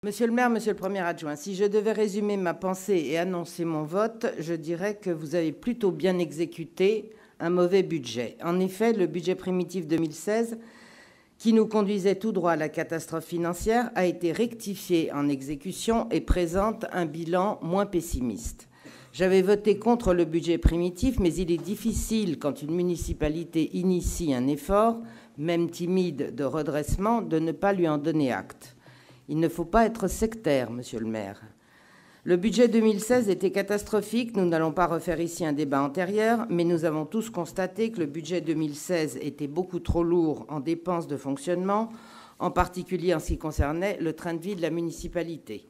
Monsieur le maire, monsieur le premier adjoint, si je devais résumer ma pensée et annoncer mon vote, je dirais que vous avez plutôt bien exécuté un mauvais budget. En effet, le budget primitif 2016, qui nous conduisait tout droit à la catastrophe financière, a été rectifié en exécution et présente un bilan moins pessimiste. J'avais voté contre le budget primitif, mais il est difficile, quand une municipalité initie un effort, même timide, de redressement, de ne pas lui en donner acte. Il ne faut pas être sectaire, monsieur le maire. Le budget 2016 était catastrophique. Nous n'allons pas refaire ici un débat antérieur, mais nous avons tous constaté que le budget 2016 était beaucoup trop lourd en dépenses de fonctionnement, en particulier en ce qui concernait le train de vie de la municipalité.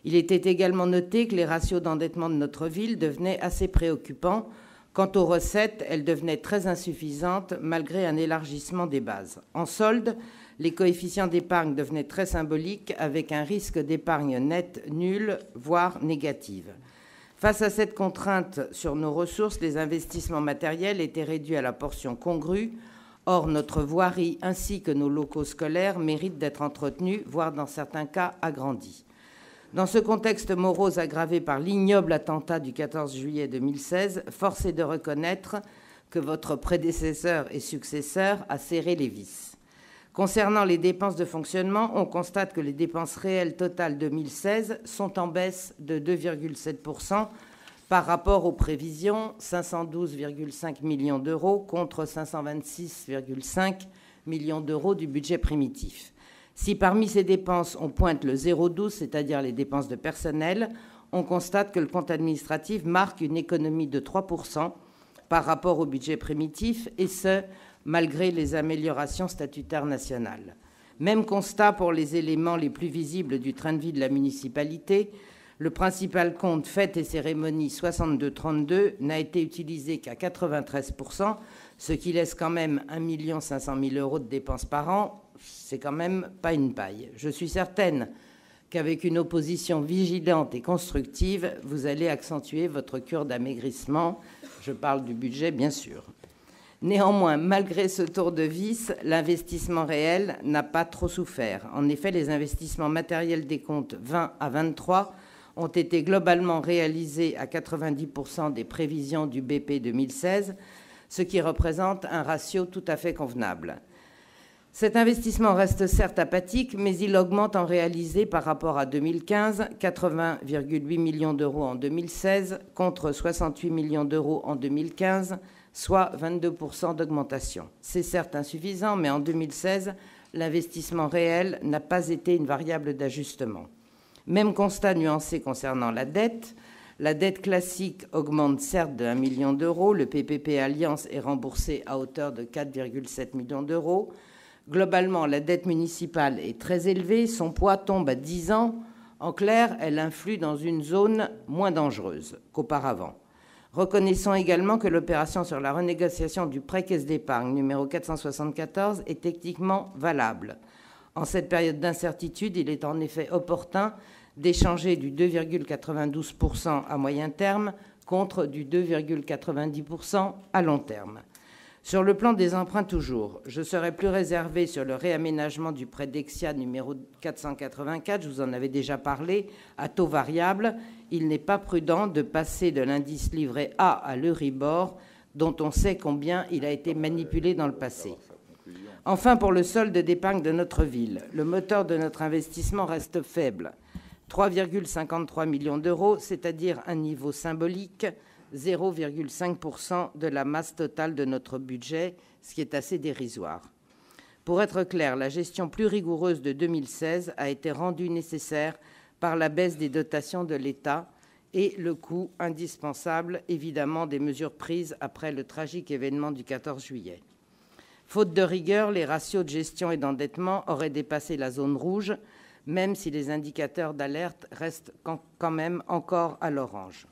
Il était également noté que les ratios d'endettement de notre ville devenaient assez préoccupants. Quant aux recettes, elles devenaient très insuffisantes malgré un élargissement des bases. En solde, les coefficients d'épargne devenaient très symboliques avec un risque d'épargne nette nul, voire négative. Face à cette contrainte sur nos ressources, les investissements matériels étaient réduits à la portion congrue. Or, notre voirie ainsi que nos locaux scolaires méritent d'être entretenus, voire dans certains cas agrandis. Dans ce contexte morose aggravé par l'ignoble attentat du 14 juillet 2016, force est de reconnaître que votre prédécesseur et successeur a serré les vis. Concernant les dépenses de fonctionnement, on constate que les dépenses réelles totales 2016 sont en baisse de 2,7% par rapport aux prévisions, 512,5 millions d'euros contre 526,5 millions d'euros du budget primitif. Si parmi ces dépenses, on pointe le 0,12, c'est-à-dire les dépenses de personnel, on constate que le compte administratif marque une économie de 3% par rapport au budget primitif, et ce, malgré les améliorations statutaires nationales. Même constat pour les éléments les plus visibles du train de vie de la municipalité. Le principal compte fêtes et cérémonies 6232 n'a été utilisé qu'à 93%, ce qui laisse quand même 1 500 000 € de dépenses par an. C'est quand même pas une paille. Je suis certaine qu'avec une opposition vigilante et constructive, vous allez accentuer votre cure d'amaigrissement. Je parle du budget, bien sûr. Néanmoins, malgré ce tour de vis, l'investissement réel n'a pas trop souffert. En effet, les investissements matériels des comptes 20 à 23 ont été globalement réalisés à 90% des prévisions du BP 2016, ce qui représente un ratio tout à fait convenable. Cet investissement reste certes apathique, mais il augmente en réalité par rapport à 2015, 80,8 millions d'euros en 2016 contre 68 millions d'euros en 2015, soit 22% d'augmentation. C'est certes insuffisant, mais en 2016, l'investissement réel n'a pas été une variable d'ajustement. Même constat nuancé concernant la dette. La dette classique augmente certes de 1 million d'euros. Le PPP Alliance est remboursé à hauteur de 4,7 millions d'euros. Globalement, la dette municipale est très élevée. Son poids tombe à 10 ans. En clair, elle influe dans une zone moins dangereuse qu'auparavant. Reconnaissons également que l'opération sur la renégociation du prêt caisse d'épargne numéro 474 est techniquement valable. En cette période d'incertitude, il est en effet opportun d'échanger du 2,92% à moyen terme contre du 2,90% à long terme. Sur le plan des emprunts toujours, je serai plus réservé sur le réaménagement du prêt Dexia numéro 484, je vous en avais déjà parlé, à taux variable. Il n'est pas prudent de passer de l'indice livret A à l'Euribor, dont on sait combien il a été manipulé dans le passé. Enfin, pour le solde d'épargne de notre ville, le moteur de notre investissement reste faible. 3,53 millions d'euros, c'est-à-dire un niveau symbolique, 0,5% de la masse totale de notre budget, ce qui est assez dérisoire. Pour être clair, la gestion plus rigoureuse de 2016 a été rendue nécessaire par la baisse des dotations de l'État et le coût indispensable, évidemment, des mesures prises après le tragique événement du 14 juillet. Faute de rigueur, les ratios de gestion et d'endettement auraient dépassé la zone rouge, même si les indicateurs d'alerte restent quand même encore à l'orange.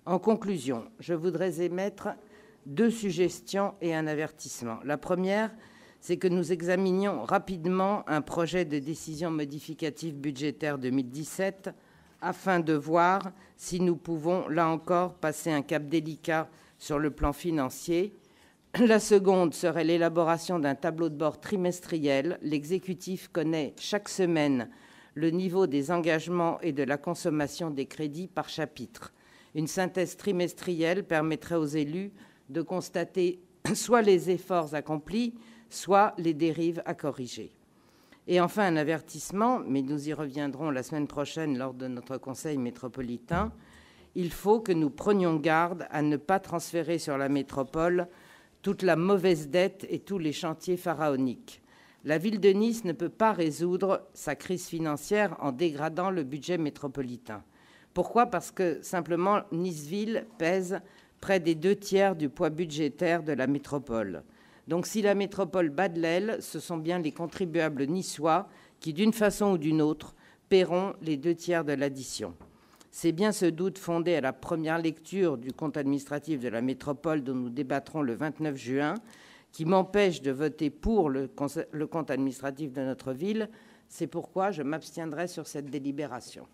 En conclusion, je voudrais émettre 2 suggestions et un avertissement. La première, c'est que nous examinions rapidement un projet de décision modificative budgétaire 2017 afin de voir si nous pouvons, là encore, passer un cap délicat sur le plan financier. La seconde serait l'élaboration d'un tableau de bord trimestriel. L'exécutif connaît chaque semaine le niveau des engagements et de la consommation des crédits par chapitre. Une synthèse trimestrielle permettrait aux élus de constater soit les efforts accomplis, soit les dérives à corriger. Et enfin, un avertissement, mais nous y reviendrons la semaine prochaine lors de notre conseil métropolitain. Il faut que nous prenions garde à ne pas transférer sur la métropole toute la mauvaise dette et tous les chantiers pharaoniques. La ville de Nice ne peut pas résoudre sa crise financière en dégradant le budget métropolitain. Pourquoi ? Parce que simplement Nice-Ville pèse près des 2/3 du poids budgétaire de la métropole. Donc si la métropole bat de l'aile, ce sont bien les contribuables niçois qui, d'une façon ou d'une autre, paieront les 2/3 de l'addition. C'est bien ce doute fondé à la première lecture du compte administratif de la métropole dont nous débattrons le 29 juin qui m'empêche de voter pour le compte administratif de notre ville. C'est pourquoi je m'abstiendrai sur cette délibération.